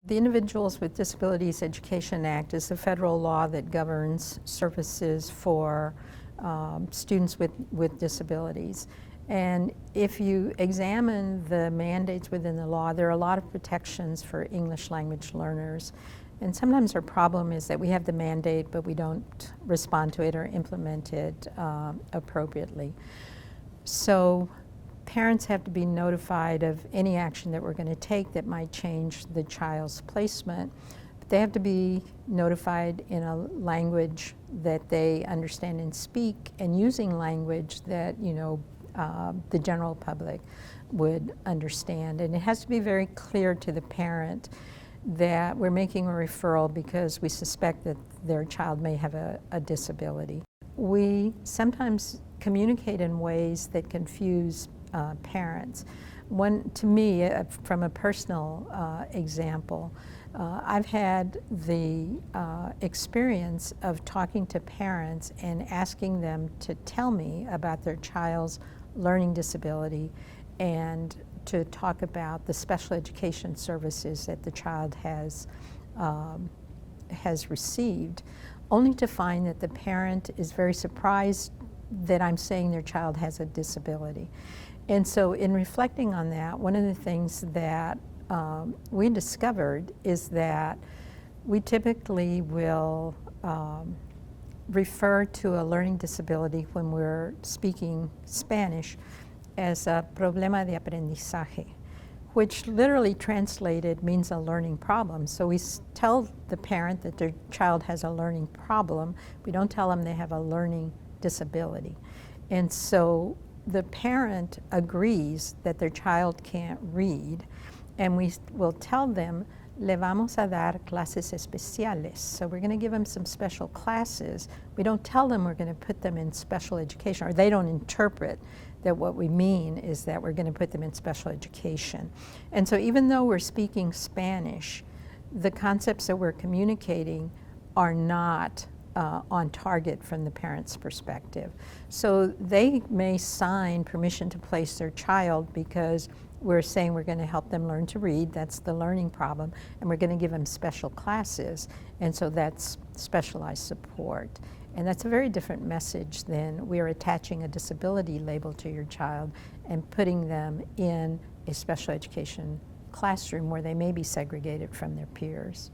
The Individuals with Disabilities Education Act is a federal law that governs services for students with disabilities. And if you examine the mandates within the law, there are a lot of protections for English language learners. And sometimes our problem is that we have the mandate, but we don't respond to it or implement it appropriately. So parents have to be notified of any action that we're going to take that might change the child's placement. But they have to be notified in a language that they understand and speak, and using language that, the general public would understand. And it has to be very clear to the parent that we're making a referral because we suspect that their child may have a disability. We sometimes communicate in ways that confuse parents. To me, from a personal example, I've had the experience of talking to parents and asking them to tell me about their child's learning disability and to talk about the special education services that the child has received, only to find that the parent is very surprised that I'm saying their child has a disability. And so in reflecting on that, one of the things that we discovered is that we typically will refer to a learning disability when we're speaking Spanish as a problema de aprendizaje, which literally translated means a learning problem. So we tell the parent that their child has a learning problem. We don't tell them they have a learning disability. And so the parent agrees that their child can't read, and we will tell them, le vamos a dar clases especiales. So we're going to give them some special classes. We don't tell them we're going to put them in special education, or they don't interpret that what we mean is that we're going to put them in special education. And so even though we're speaking Spanish, the concepts that we're communicating are not on target from the parent's perspective. So they may sign permission to place their child because we're saying we're going to help them learn to read, that's the learning problem, and we're going to give them special classes, and so that's specialized support. And that's a very different message than we're attaching a disability label to your child and putting them in a special education classroom where they may be segregated from their peers.